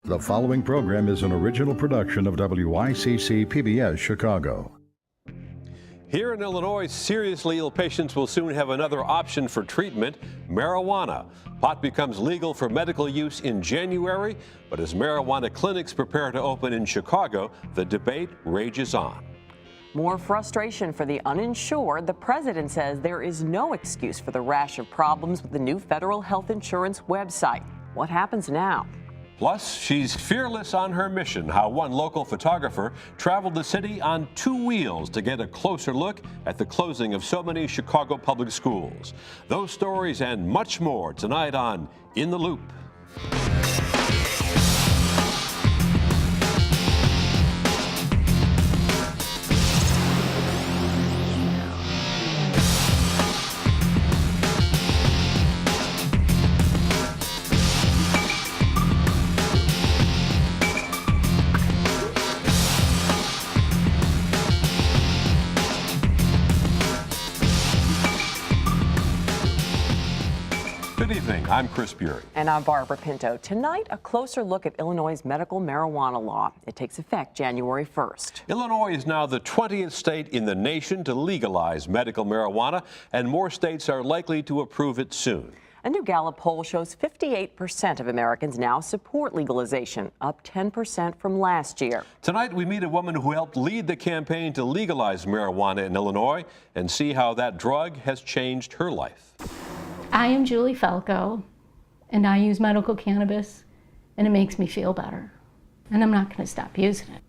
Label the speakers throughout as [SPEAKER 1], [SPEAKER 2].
[SPEAKER 1] The following program is an original production of WYCC PBS Chicago.
[SPEAKER 2] Here in Illinois, seriously ill patients will soon have another option for treatment: marijuana. Pot becomes legal for medical use in January, but as marijuana clinics prepare to open in Chicago, the debate rages on.
[SPEAKER 3] More frustration for the uninsured. The president says there is no excuse for the rash of problems with the new federal health insurance website. What happens now?
[SPEAKER 2] Plus, she's fearless on her mission, how one local photographer traveled the city on two wheels to get a closer look at the closing of so many Chicago public schools. Those stories and much more tonight on In the Loop. Good evening, I'm Chris Bury.
[SPEAKER 3] And I'm Barbara Pinto. Tonight, a closer look at Illinois' medical marijuana law. It takes effect January 1st.
[SPEAKER 2] Illinois is now the 20th state in the nation to legalize medical marijuana, and more states are likely to approve it soon.
[SPEAKER 3] A new Gallup poll shows 58% of Americans now support legalization, up 10% from last year.
[SPEAKER 2] Tonight, we meet a woman who helped lead the campaign to legalize marijuana in Illinois and see how that drug has changed her life.
[SPEAKER 4] I am Julie Falco, and I use medical cannabis, and it makes me feel better. And I'm not going to stop using it.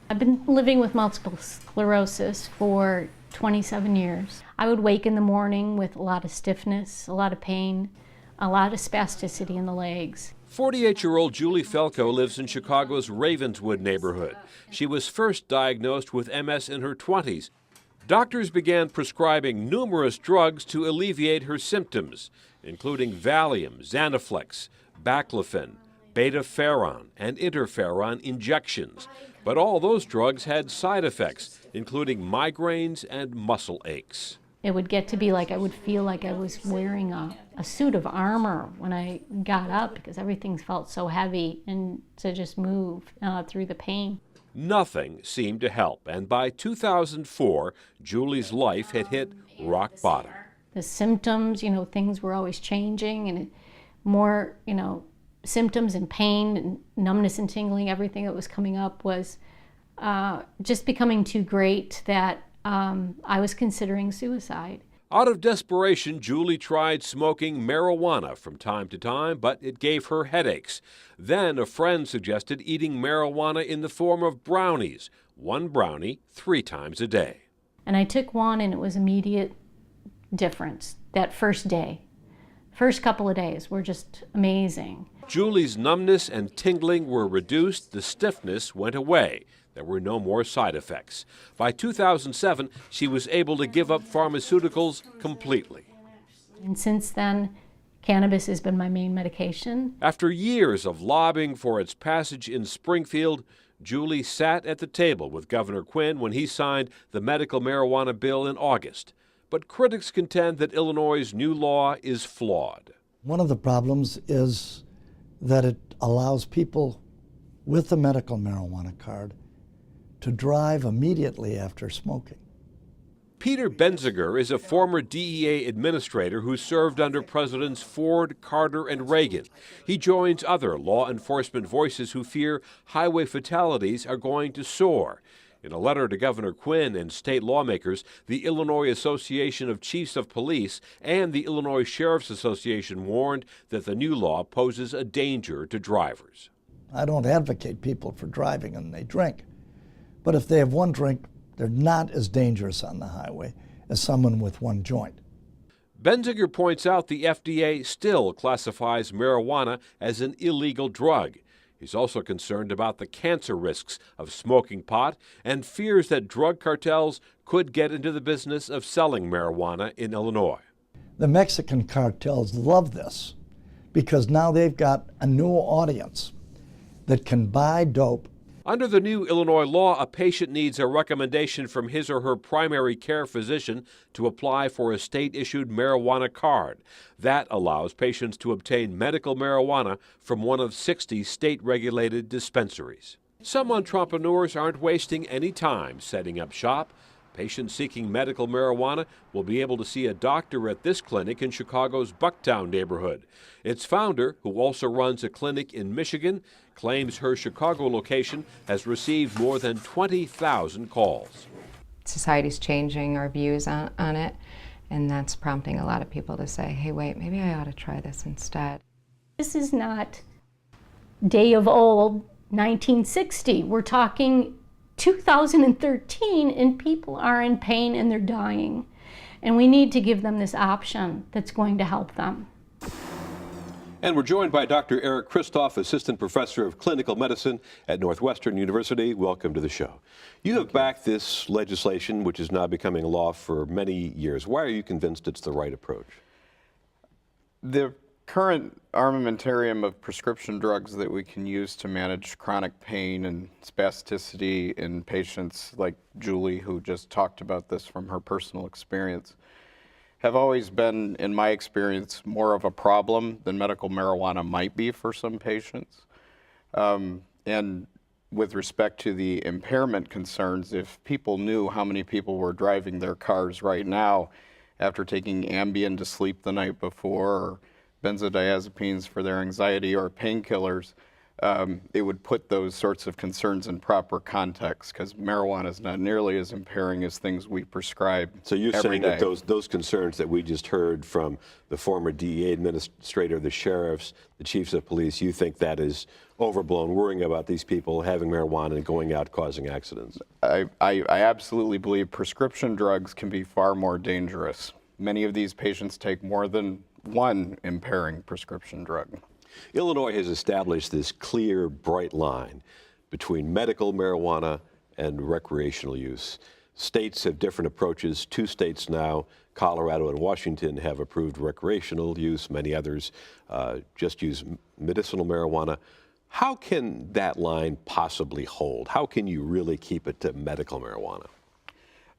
[SPEAKER 4] I've been living with multiple sclerosis for 27 years. I would wake in the morning with a lot of stiffness, a lot of pain, a lot of spasticity in the legs.
[SPEAKER 2] 48-year-old Julie Falco lives in Chicago's Ravenswood neighborhood. She was first diagnosed with MS in her 20s. Doctors began prescribing numerous drugs to alleviate her symptoms, including Valium, Xanaflex, Baclofen, beta-ferron, and interferon injections. But all those drugs had side effects, including migraines and muscle aches.
[SPEAKER 4] It would get to be like I would feel like I was wearing a suit of armor when I got up because everything felt so heavy and to just move through the pain.
[SPEAKER 2] Nothing seemed to help, and by 2004, Julie's life had hit rock bottom.
[SPEAKER 4] The symptoms, things were always changing, and more, symptoms and pain and numbness and tingling, everything that was coming up was just becoming too great that I was considering suicide.
[SPEAKER 2] Out of desperation, Julie tried smoking marijuana from time to time, but it gave her headaches. Then a friend suggested eating marijuana in the form of brownies, one brownie 3 times a day.
[SPEAKER 4] And I took one, and it was immediate difference that first day. First couple of days were just amazing.
[SPEAKER 2] Julie's numbness and tingling were reduced, the stiffness went away. There were no more side effects. By 2007, she was able to give up pharmaceuticals completely.
[SPEAKER 4] And since then, cannabis has been my main medication.
[SPEAKER 2] After years of lobbying for its passage in Springfield, Julie sat at the table with Governor Quinn when he signed the medical marijuana bill in August. But critics contend that Illinois' new law is flawed.
[SPEAKER 5] One of the problems is that it allows people with a medical marijuana card to drive immediately after smoking.
[SPEAKER 2] Peter Benziger is a former DEA administrator who served under Presidents Ford, Carter, and Reagan. He joins other law enforcement voices who fear highway fatalities are going to soar. In a letter to Governor Quinn and state lawmakers, the Illinois Association of Chiefs of Police and the Illinois Sheriff's Association warned that the new law poses a danger to drivers.
[SPEAKER 5] I don't advocate people for driving and they drink. But if they have one drink, they're not as dangerous on the highway as someone with one joint.
[SPEAKER 2] Benziger points out the FDA still classifies marijuana as an illegal drug. He's also concerned about the cancer risks of smoking pot and fears that drug cartels could get into the business of selling marijuana in Illinois.
[SPEAKER 5] The Mexican cartels love this because now they've got a new audience that can buy dope.
[SPEAKER 2] Under the new Illinois law, a patient needs a recommendation from his or her primary care physician to apply for a state-issued marijuana card. That allows patients to obtain medical marijuana from one of 60 state-regulated dispensaries. Some entrepreneurs aren't wasting any time setting up shop. Patients seeking medical marijuana will be able to see a doctor at this clinic in Chicago's Bucktown neighborhood. Its founder, who also runs a clinic in Michigan, claims her Chicago location has received more than 20,000 calls.
[SPEAKER 6] Society's changing our views on it, and that's prompting a lot of people to say, hey, wait, maybe I ought to try this instead.
[SPEAKER 4] This is not day of old 1960. We're talking 2013, and people are in pain and they're dying. And we need to give them this option that's going to help them.
[SPEAKER 2] And we're joined by Dr. Eric Christoph, Assistant Professor of Clinical Medicine at Northwestern University. Welcome to the show. You have backed this legislation, which is now becoming law, for many years. Why are you convinced it's the right approach?
[SPEAKER 7] The current armamentarium of prescription drugs that we can use to manage chronic pain and spasticity in patients like Julie, who just talked about this from her personal experience, have always been, in my experience, more of a problem than medical marijuana might be for some patients. And with respect to the impairment concerns, if people knew how many people were driving their cars right now after taking Ambien to sleep the night before, or benzodiazepines for their anxiety, or painkillers, it would put those sorts of concerns in proper context, because marijuana is not nearly as impairing as things we prescribe.
[SPEAKER 2] So you're
[SPEAKER 7] every
[SPEAKER 2] saying
[SPEAKER 7] day.
[SPEAKER 2] that those concerns that we just heard from the former DEA administrator, the sheriffs, the chiefs of police, you think that is overblown, worrying about these people having marijuana and going out causing accidents?
[SPEAKER 7] I absolutely believe prescription drugs can be far more dangerous. Many of these patients take more than one impairing prescription drug.
[SPEAKER 2] Illinois has established this clear, bright line between medical marijuana and recreational use. States have different approaches. 2 states now, Colorado and Washington, have approved recreational use. Many others just use medicinal marijuana. How can that line possibly hold? How can you really keep it to medical marijuana?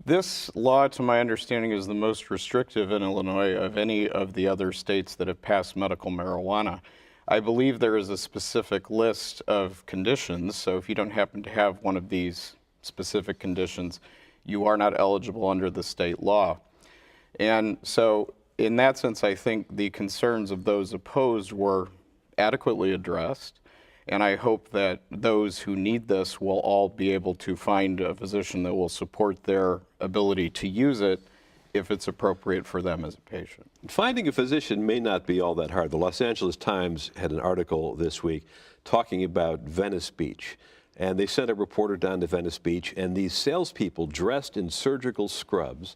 [SPEAKER 7] This law, to my understanding, is the most restrictive in Illinois of any of the other states that have passed medical marijuana. I believe there is a specific list of conditions, so if you don't happen to have one of these specific conditions, you are not eligible under the state law. And so in that sense, I think the concerns of those opposed were adequately addressed. And I hope that those who need this will all be able to find a physician that will support their ability to use it if it's appropriate for them as a patient.
[SPEAKER 2] Finding a physician may not be all that hard. The Los Angeles Times had an article this week talking about Venice Beach. And they sent a reporter down to Venice Beach, and these salespeople dressed in surgical scrubs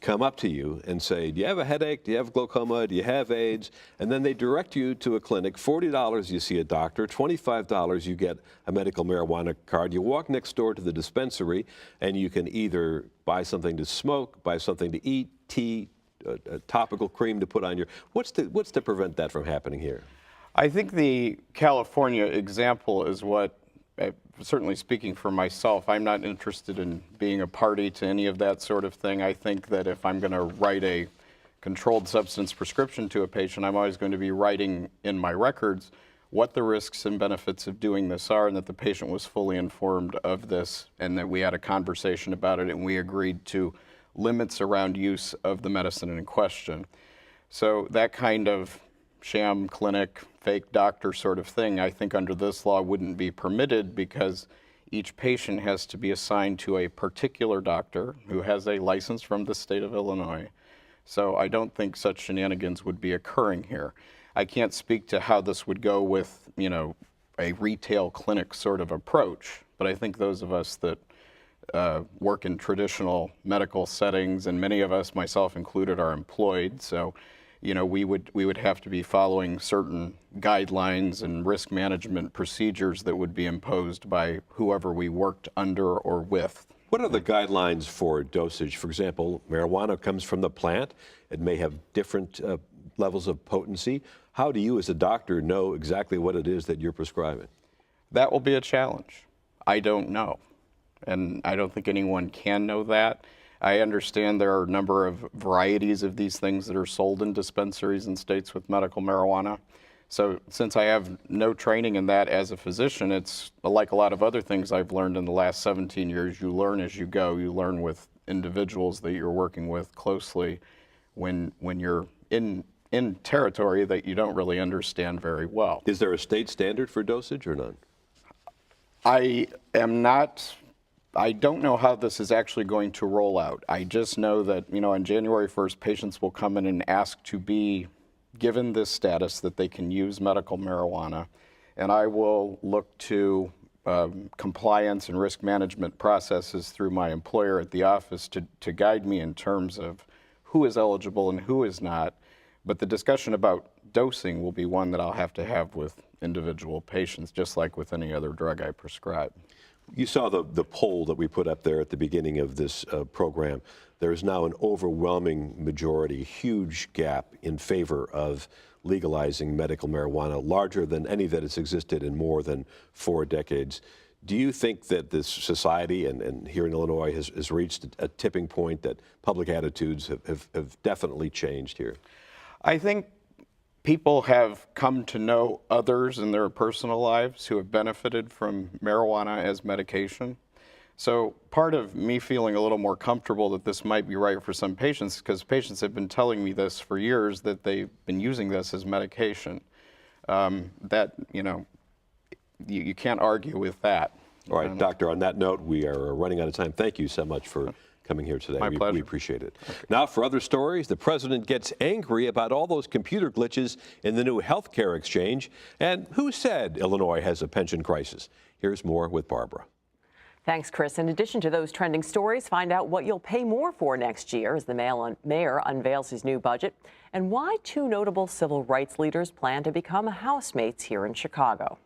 [SPEAKER 2] come up to you and say, do you have a headache? Do you have glaucoma? Do you have AIDS? And then they direct you to a clinic. $40 you see a doctor, $25 you get a medical marijuana card. You walk next door to the dispensary and you can either buy something to smoke, buy something to eat, tea, a topical cream to put on your... What's to prevent that from happening here?
[SPEAKER 7] I think the California example is what, certainly speaking for myself, I'm not interested in being a party to any of that sort of thing. I think that if I'm going to write a controlled substance prescription to a patient, I'm always going to be writing in my records what the risks and benefits of doing this are, and that the patient was fully informed of this, and that we had a conversation about it, and we agreed to limits around use of the medicine in question. So that kind of sham clinic, fake doctor sort of thing, I think under this law wouldn't be permitted, because each patient has to be assigned to a particular doctor who has a license from the state of Illinois. So I don't think such shenanigans would be occurring here. I can't speak to how this would go with, a retail clinic sort of approach, but I think those of us that work in traditional medical settings, and many of us, myself included, are employed, so we would have to be following certain guidelines and risk management procedures that would be imposed by whoever we worked under or with.
[SPEAKER 2] What are the guidelines for dosage? For example, marijuana comes from the plant. It may have different levels of potency. How do you as a doctor know exactly what it is that you're prescribing?
[SPEAKER 7] That will be a challenge. I don't know. And I don't think anyone can know that. I understand there are a number of varieties of these things that are sold in dispensaries in states with medical marijuana. So since I have no training in that as a physician, it's like a lot of other things I've learned in the last 17 years. You learn as you go. You learn with individuals that you're working with closely when you're in territory that you don't really understand very well.
[SPEAKER 2] Is there a state standard for dosage or none?
[SPEAKER 7] I don't know how this is actually going to roll out. I just know that, on January 1st, patients will come in and ask to be given this status that they can use medical marijuana, and I will look to compliance and risk management processes through my employer at the office to guide me in terms of who is eligible and who is not. But the discussion about dosing will be one that I'll have to have with individual patients, just like with any other drug I prescribe.
[SPEAKER 2] You saw the poll that we put up there at the beginning of this program. There is now an overwhelming majority, huge gap in favor of legalizing medical marijuana, larger than any that has existed in more than 4 decades. Do you think that this society and here in Illinois has reached a tipping point, that public attitudes have definitely changed here?
[SPEAKER 7] I think people have come to know others in their personal lives who have benefited from marijuana as medication. So part of me feeling a little more comfortable that this might be right for some patients, because patients have been telling me this for years, that they've been using this as medication. You can't argue with that.
[SPEAKER 2] All right, Doctor, on that note, we are running out of time. Thank you so much for coming here today.
[SPEAKER 7] My pleasure.
[SPEAKER 2] We appreciate it. Okay. Now for other stories, the president gets angry about all those computer glitches in the new health care exchange. And who said Illinois has a pension crisis? Here's more with Barbara.
[SPEAKER 3] Thanks, Chris. In addition to those trending stories, find out what you'll pay more for next year as the mayor unveils his new budget, and why 2 notable civil rights leaders plan to become housemates here in Chicago.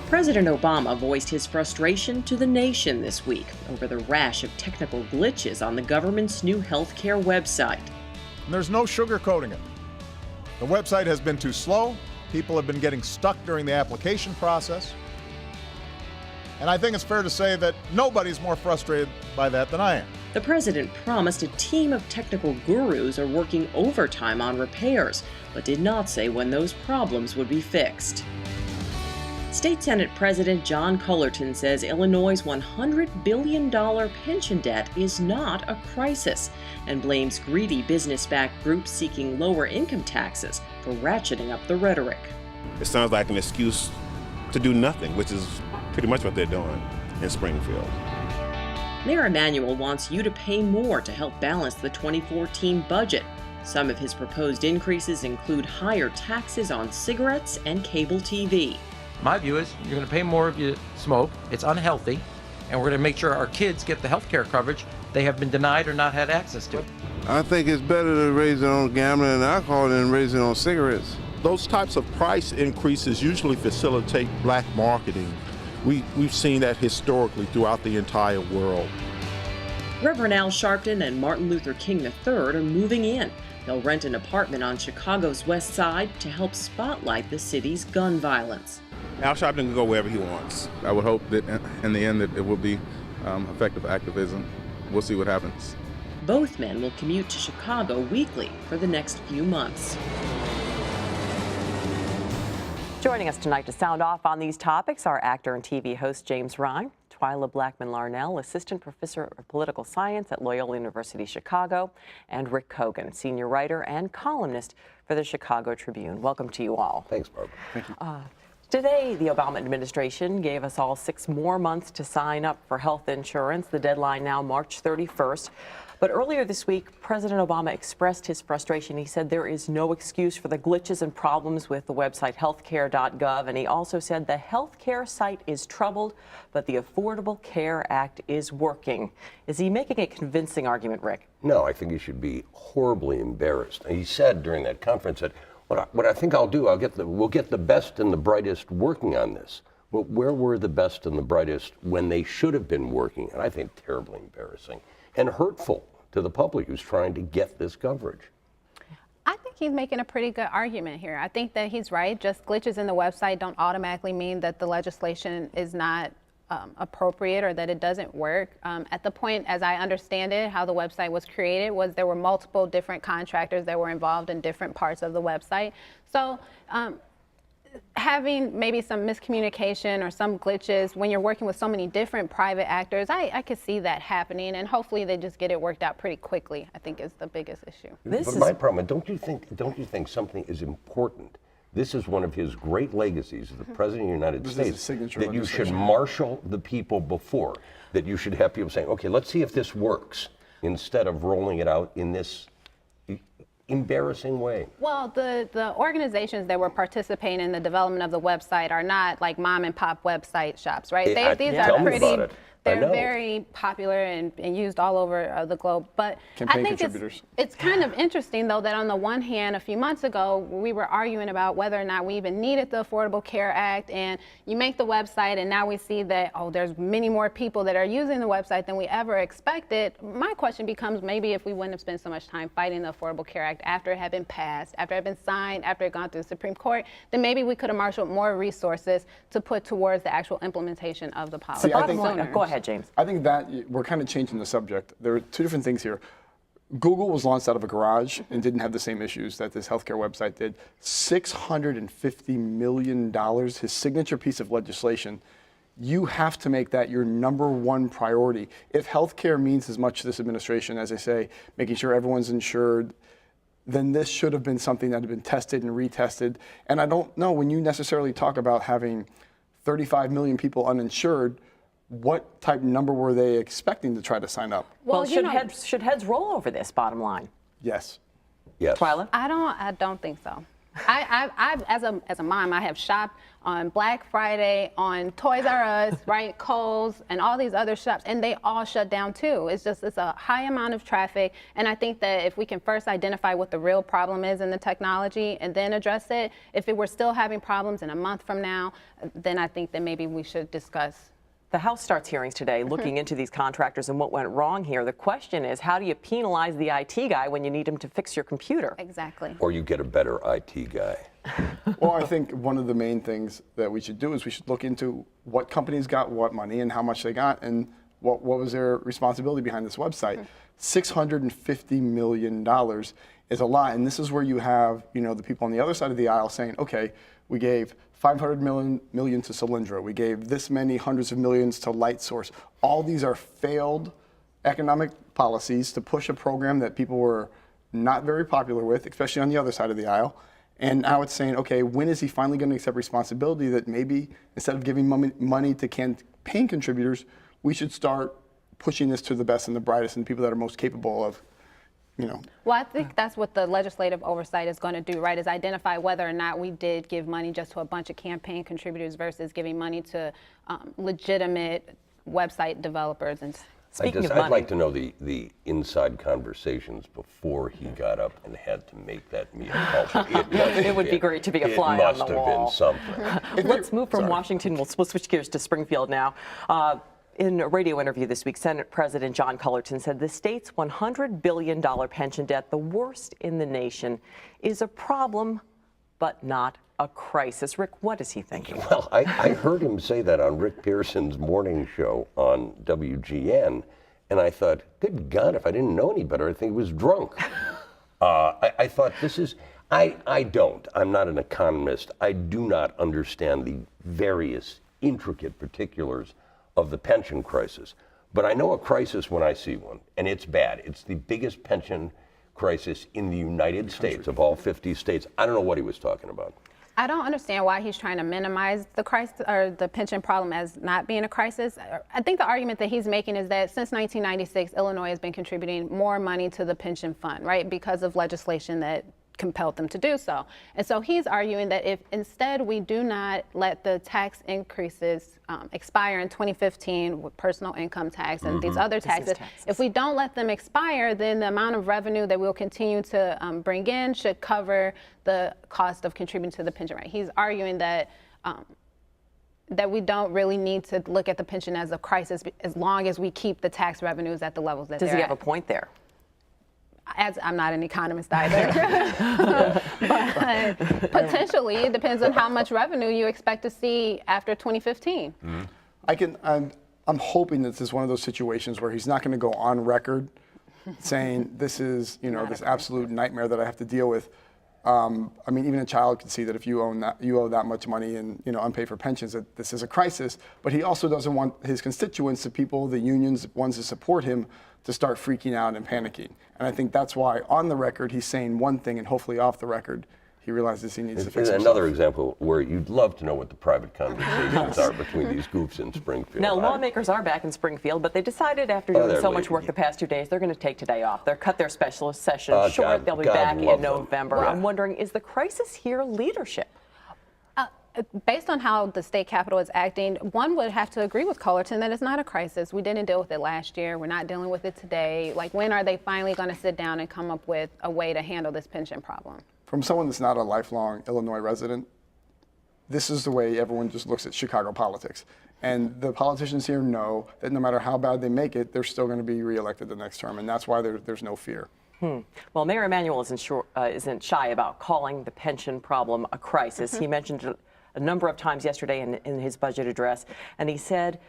[SPEAKER 3] President Obama voiced his frustration to the nation this week over the rash of technical glitches on the government's new healthcare website.
[SPEAKER 8] There's no sugarcoating it. The website has been too slow. People have been getting stuck during the application process. And I think it's fair to say that nobody's more frustrated by that than I am.
[SPEAKER 3] The president promised a team of technical gurus are working overtime on repairs, but did not say when those problems would be fixed. State Senate President John Cullerton says Illinois' $100 billion pension debt is not a crisis, and blames greedy business-backed groups seeking lower income taxes for ratcheting up the rhetoric.
[SPEAKER 9] It sounds like an excuse to do nothing, which is pretty much what they're doing in Springfield.
[SPEAKER 3] Mayor Emanuel wants you to pay more to help balance the 2014 budget. Some of his proposed increases include higher taxes on cigarettes and cable TV.
[SPEAKER 10] My view is you're going to pay more if you smoke. It's unhealthy, and we're going to make sure our kids get the health care coverage they have been denied or not had access to.
[SPEAKER 11] I think it's better to raise it on gambling and alcohol than raise it on cigarettes.
[SPEAKER 9] Those types of price increases usually facilitate black marketing. We've seen that historically throughout the entire world.
[SPEAKER 3] Reverend Al Sharpton and Martin Luther King III are moving in. They'll rent an apartment on Chicago's west side to help spotlight the city's gun violence.
[SPEAKER 11] Al Sharpton can go wherever he wants. I would hope that in the end that it will be effective activism. We'll see what happens.
[SPEAKER 3] Both men will commute to Chicago weekly for the next few months. Joining us tonight to sound off on these topics are actor and TV host James Ryan, Twyla Blackman-Larnell, Assistant Professor of Political Science at Loyola University Chicago, and Rick Kogan, Senior Writer and Columnist for the Chicago Tribune. Welcome to you all.
[SPEAKER 12] Thanks, Barbara.
[SPEAKER 8] Thank you.
[SPEAKER 3] Today, the Obama administration gave us all 6 more months to sign up for health insurance. The deadline now March 31st. But earlier this week, President Obama expressed his frustration. He said there is no excuse for the glitches and problems with the website healthcare.gov. And he also said the healthcare site is troubled, but the Affordable Care Act is working. Is he making a convincing argument, Rick?
[SPEAKER 12] No, I think he should be horribly embarrassed. He said during that conference that what I think I'll do, we'll get the best and the brightest working on this. But where were the best and the brightest when they should have been working? And I think terribly embarrassing and hurtful to the public who's trying to get this coverage.
[SPEAKER 13] I think he's making a pretty good argument here. I think that he's right. Just glitches in the website don't automatically mean that the legislation is not appropriate or that it doesn't work. At the point, as I understand it, how the website was created was there were multiple different contractors that were involved in different parts of the website. So having maybe some miscommunication or some glitches when you're working with so many different private actors, I could see that happening, and hopefully they just get it worked out pretty quickly, I think is the biggest issue.
[SPEAKER 12] But my problem, don't you think something is important? This is one of his great legacies as the President of the United States, that you should marshal the people before, that you should have people saying, okay, let's see if this works, instead of rolling it out in this embarrassing way.
[SPEAKER 13] Well, the organizations that were participating in the development of the website are not like mom and pop website shops, right? These are pretty, they're very popular and used all over the globe. But I think it's kind of interesting, though, that on the one hand, a few months ago, we were arguing about whether or not we even needed the Affordable Care Act. And you make the website, and now we see that, oh, there's many more people that are using the website than we ever expected. My question becomes, maybe if we wouldn't have spent so much time fighting the Affordable Care Act after it had been passed, after it had been signed, after it had gone through the Supreme Court, then maybe we could have marshaled more resources to put towards the actual implementation of the policy.
[SPEAKER 3] Go ahead, James.
[SPEAKER 14] I think that we're kind of changing the subject. There are two different things here. Google was launched out of a garage and didn't have the same issues that this healthcare website did. $650 million, his signature piece of legislation. You have to make that your #1 priority. If healthcare means as much to this administration, as I say, making sure everyone's insured, then this should have been something that had been tested and retested. And I don't know, when you necessarily talk about having 35 million people uninsured, what type number were they expecting to try to sign up?
[SPEAKER 3] Well, should heads roll over this, bottom line?
[SPEAKER 14] Yes.
[SPEAKER 12] Yes.
[SPEAKER 3] Twyla?
[SPEAKER 13] I don't think so. I've as a mom, I have shopped on Black Friday, on Toys R Us, right, Kohl's, and all these other shops, and they all shut down too. It's a high amount of traffic, and I think that if we can first identify what the real problem is in the technology and then address it, if we're still having problems in a month from now, then I think that maybe we should discuss.
[SPEAKER 3] The House starts hearings today looking into these contractors and what went wrong here. The question is, how do you penalize the IT guy when you need him to fix your computer?
[SPEAKER 13] Exactly.
[SPEAKER 12] Or you get a better IT guy.
[SPEAKER 14] Well, I think one of the main things that we should do is we should look into what companies got what money and how much they got and what was their responsibility behind this website. $650 million is a lot, and this is where you have, the people on the other side of the aisle saying, okay, we gave $500 million to Solyndra. We gave this many hundreds of millions to LightSource. All these are failed economic policies to push a program that people were not very popular with, especially on the other side of the aisle. And now it's saying, okay, when is he finally going to accept responsibility that maybe instead of giving money to campaign contributors, we should start pushing this to the best and the brightest and the people that are most capable of,
[SPEAKER 13] Well, I think that's what the legislative oversight is going to do, right, is identify whether or not we did give money just to a bunch of campaign contributors versus giving money to legitimate website developers. And
[SPEAKER 12] I'd like to know the inside conversations before he got up and had to make that meal.
[SPEAKER 3] It would be great to be a fly on the wall.
[SPEAKER 12] It must have been something.
[SPEAKER 3] Let's move from Washington. We'll switch gears to Springfield now. In a radio interview this week, Senate President John Cullerton said the state's $100 billion pension debt, the worst in the nation, is a problem, but not a crisis. Rick, what is he thinking?
[SPEAKER 12] Well, I heard him say that on Rick Pearson's morning show on WGN, and I thought, good God, if I didn't know any better, I think he was drunk. I thought I'm not an economist. I do not understand the various intricate particulars of the pension crisis. But I know a crisis when I see one, and it's bad. It's the biggest pension crisis in the United States of all 50 states. I don't know what he was talking about.
[SPEAKER 13] I don't understand why he's trying to minimize the crisis or the pension problem as not being a crisis. I think the argument that he's making is that since 1996, Illinois has been contributing more money to the pension fund, right, because of legislation that compelled them to do so. And so he's arguing that if instead we do not let the tax increases expire in 2015 with personal income tax and these other taxes, if we don't let them expire, then the amount of revenue that we'll continue to bring in should cover the cost of contributing to the pension. Right? He's arguing that that we don't really need to look at the pension as a crisis as long as we keep the tax revenues at the levels that they're at.
[SPEAKER 3] Does he have a point there?
[SPEAKER 13] I'm not an economist either, but potentially it depends on how much revenue you expect to see after 2015.
[SPEAKER 14] I'm hoping that this is one of those situations where he's not going to go on record saying this is, this absolute nightmare that I have to deal with. I mean, even a child can see that if you owe that much money in, unpaid for pensions, that this is a crisis. But he also doesn't want his constituents, the people, the unions, ones that support him, to start freaking out and panicking. And I think that's why, on the record, he's saying one thing, and hopefully off the record, he realizes he needs to fix himself.
[SPEAKER 12] Another example where you'd love to know what the private conversations are between these groups in Springfield.
[SPEAKER 3] Now, lawmakers are back in Springfield, but they decided after doing so much work the past 2 days, they're going to take today off. They'll cut their special session short. They'll be back in November.
[SPEAKER 12] Yeah.
[SPEAKER 3] I'm wondering, is the crisis here leadership?
[SPEAKER 13] Based on how the state capitol is acting, one would have to agree with Cullerton that it's not a crisis. We didn't deal with it last year. We're not dealing with it today. Like, when are they finally going to sit down and come up with a way to handle this pension problem?
[SPEAKER 14] From someone that's not a lifelong Illinois resident, this is the way everyone just looks at Chicago politics. And the politicians here know that no matter how bad they make it, they're still going to be reelected the next term. And that's why there's no fear.
[SPEAKER 3] Well, Mayor Emanuel isn't shy about calling the pension problem a crisis. He mentioned it a number of times yesterday in his budget address, and he said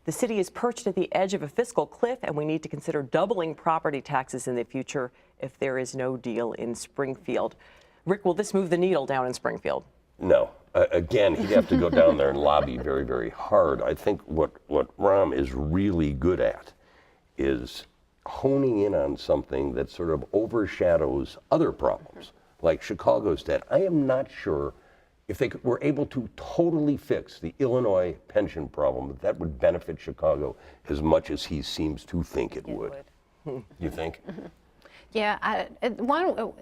[SPEAKER 3] the city is perched at the edge of a fiscal cliff, and we need to consider doubling property taxes in the future if there is no deal in Springfield. Rick, will this move the needle down in Springfield?
[SPEAKER 12] No. Again, he'd have to go down there and lobby very, very hard. I think what Rahm is really good at is honing in on something that sort of overshadows other problems, like Chicago's debt. I am not sure if they were able to totally fix the Illinois pension problem, that would benefit Chicago as much as he seems to think it would. You think?
[SPEAKER 13] Yeah,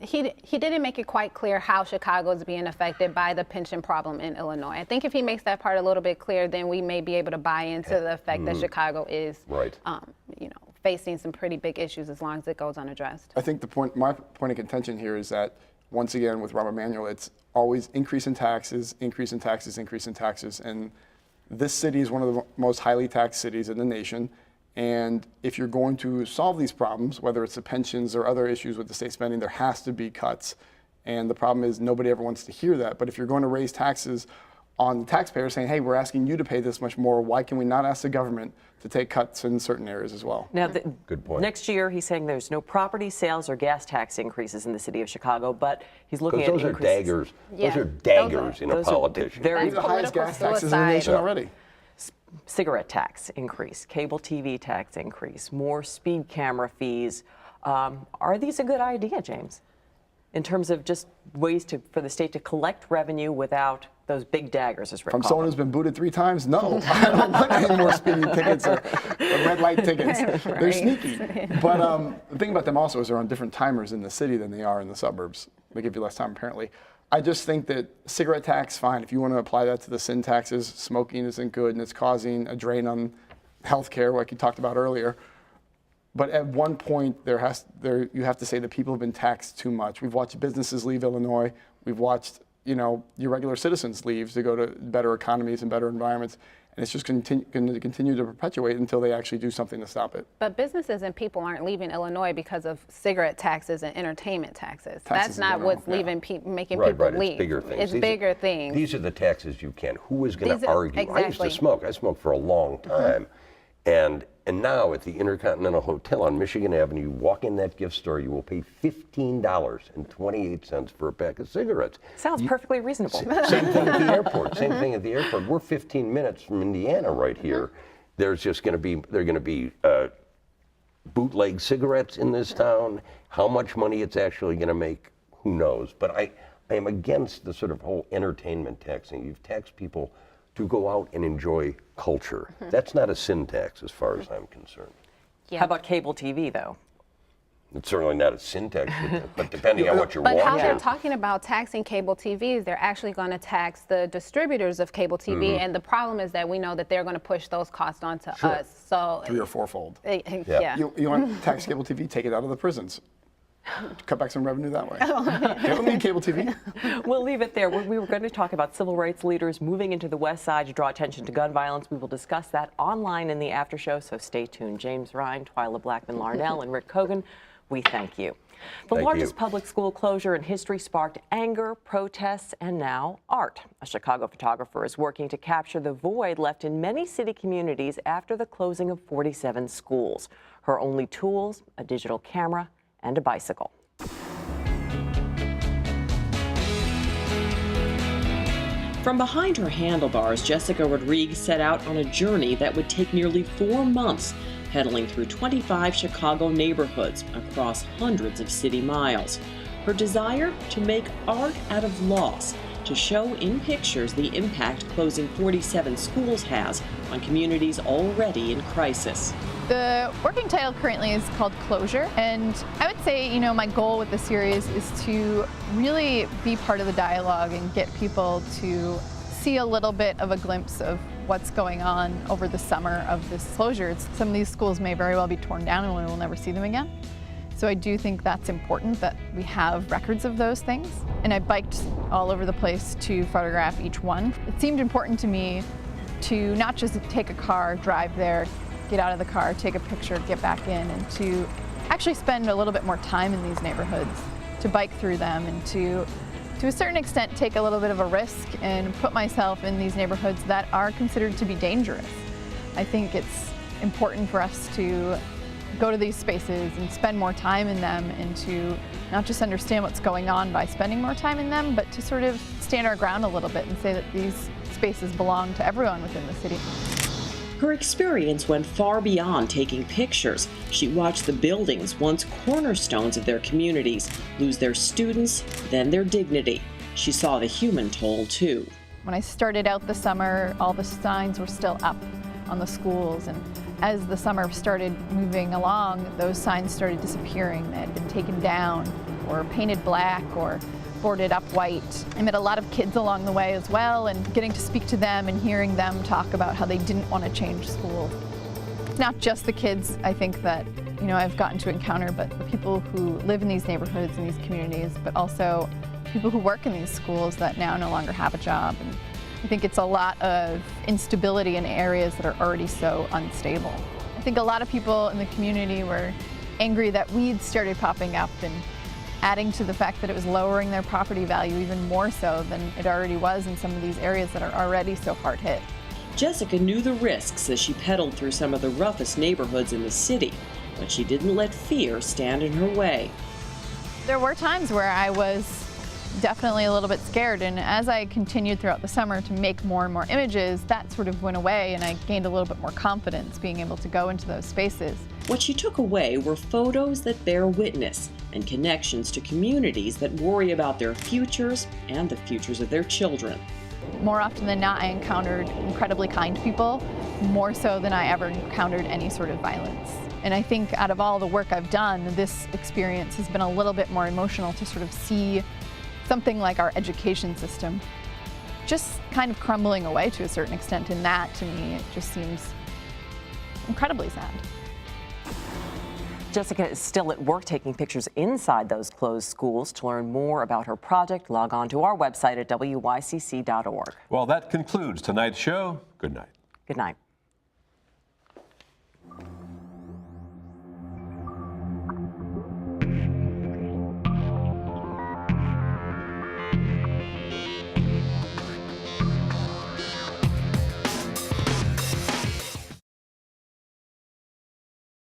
[SPEAKER 13] he didn't make it quite clear how Chicago is being affected by the pension problem in Illinois. I think if he makes that part a little bit clear, then we may be able to buy into the fact that Chicago is, facing some pretty big issues as long as it goes unaddressed.
[SPEAKER 14] I think my point of contention here is that, once again, with Rahm Emanuel, it's always increase in taxes, increase in taxes, increase in taxes. And this city is one of the most highly taxed cities in the nation. And if you're going to solve these problems, whether it's the pensions or other issues with the state spending, there has to be cuts. And the problem is nobody ever wants to hear that. But if you're going to raise taxes on the taxpayer saying, hey, we're asking you to pay this much more, why can we not ask the government to take cuts in certain areas as well?
[SPEAKER 3] Now,
[SPEAKER 12] good point.
[SPEAKER 3] Next year, he's saying there's no property sales or gas tax increases in the city of Chicago, but he's looking at
[SPEAKER 12] those
[SPEAKER 3] increases.
[SPEAKER 12] Are daggers. Yeah. Those are daggers in a politician.
[SPEAKER 14] We have the highest gas taxes in the nation already.
[SPEAKER 3] Cigarette tax increase, cable TV tax increase, more speed camera fees. Are these a good idea, James, in terms of just ways for the state to collect revenue without those big daggers, as Rick
[SPEAKER 14] From
[SPEAKER 3] called
[SPEAKER 14] someone
[SPEAKER 3] them?
[SPEAKER 14] who's been booted 3 times? No, I don't want any more speeding tickets or red light tickets.
[SPEAKER 13] Right.
[SPEAKER 14] They're sneaky. But the thing about them also is they're on different timers in the city than they are in the suburbs. They give you less time, apparently. I just think that cigarette tax, fine. If you want to apply that to the sin taxes, smoking isn't good and it's causing a drain on health care, like you talked about earlier. But at one point, you have to say that people have been taxed too much. We've watched businesses leave Illinois. We've watched your regular citizens leave to go to better economies and better environments. And it's just going to continue to perpetuate until they actually do something to stop it.
[SPEAKER 13] But businesses and people aren't leaving Illinois because of cigarette taxes and entertainment taxes. That's not what's making people leave.
[SPEAKER 12] It's bigger things.
[SPEAKER 13] It's bigger things.
[SPEAKER 12] These are the taxes you can't. Who is going to argue?
[SPEAKER 13] Exactly.
[SPEAKER 12] I used to smoke. I smoked for a long time. And now at the Intercontinental Hotel on Michigan Avenue, you walk in that gift store, you will pay $15.28 for a pack of cigarettes.
[SPEAKER 3] Sounds perfectly reasonable.
[SPEAKER 12] Same thing at the airport. Same thing at the airport. We're 15 minutes from Indiana right here. There's just going to be bootleg cigarettes in this town. How much money it's actually going to make, who knows? But I am against the sort of whole entertainment taxing. You've taxed people to go out and enjoy culture. That's not a sin tax as far as I'm concerned.
[SPEAKER 3] Yeah. How about cable TV, though?
[SPEAKER 12] It's certainly not a sin tax, but depending on what you're watching.
[SPEAKER 13] But how they're talking about taxing cable TVs, they're actually going to tax the distributors of cable TV, and the problem is that we know that they're going to push those costs onto us. So
[SPEAKER 14] 3- or 4-fold.
[SPEAKER 13] Yeah.
[SPEAKER 14] You want to tax cable TV? Take it out of the prisons. Cut back some revenue that way. They don't need cable TV.
[SPEAKER 3] We'll leave it there. We were going to talk about civil rights leaders moving into the West Side to draw attention to gun violence. We will discuss that online in the after show, so stay tuned. James Ryan, Twyla Blackman-Larnell, and Rick Kogan We thank you. The
[SPEAKER 12] Thank
[SPEAKER 3] largest
[SPEAKER 12] you.
[SPEAKER 3] public school closure in history sparked anger, protests, and now art. A Chicago photographer is working to capture the void left in many city communities after the closing of 47 schools. Her only tools, a digital camera and a bicycle. From behind her handlebars, Jessica Rodriguez set out on a journey that would take nearly 4 months, pedaling through 25 Chicago neighborhoods across hundreds of city miles. Her desire to make art out of loss, to show in pictures the impact closing 47 schools has on communities already in crisis.
[SPEAKER 15] The working title currently is called Closure, and I would say, my goal with the series is to really be part of the dialogue and get people to see a little bit of a glimpse of what's going on over the summer of this closure. Some of these schools may very well be torn down and we will never see them again. So I do think that's important that we have records of those things. And I biked all over the place to photograph each one. It seemed important to me to not just take a car, drive there, get out of the car, take a picture, get back in, and to actually spend a little bit more time in these neighborhoods, to bike through them and to a certain extent take a little bit of a risk and put myself in these neighborhoods that are considered to be dangerous. I think it's important for us to go to these spaces and spend more time in them and to not just understand what's going on by spending more time in them, but to sort of stand our ground a little bit and say that these spaces belong to everyone within the city.
[SPEAKER 3] Her experience went far beyond taking pictures. She watched the buildings, once cornerstones of their communities, lose their students, then their dignity. She saw the human toll, too.
[SPEAKER 15] When I started out the summer, all the signs were still up on the schools, and as the summer started moving along, those signs started disappearing. They had been taken down or painted black or boarded up white. I met a lot of kids along the way as well, and getting to speak to them and hearing them talk about how they didn't want to change school. Not just the kids, I think, that I've gotten to encounter, but the people who live in these neighborhoods and these communities, but also people who work in these schools that now no longer have a job. And I think it's a lot of instability in areas that are already so unstable. I think a lot of people in the community were angry that weeds started popping up and adding to the fact that it was lowering their property value even more so than it already was in some of these areas that are already so hard hit.
[SPEAKER 3] Jessica knew the risks as she pedaled through some of the roughest neighborhoods in the city, but she didn't let fear stand in her way.
[SPEAKER 15] There were times where I was definitely a little bit scared, and as I continued throughout the summer to make more and more images, that sort of went away and I gained a little bit more confidence being able to go into those spaces.
[SPEAKER 3] What she took away were photos that bear witness and connections to communities that worry about their futures and the futures of their children.
[SPEAKER 15] More often than not, I encountered incredibly kind people, more so than I ever encountered any sort of violence. And I think out of all the work I've done, this experience has been a little bit more emotional to sort of see something like our education system just kind of crumbling away to a certain extent, and that, to me, it just seems incredibly sad. Jessica is still at work taking pictures inside those closed schools. To learn more about her project, log on to our website at WYCC.org.
[SPEAKER 2] Well, that concludes tonight's show. Good night.
[SPEAKER 3] Good night.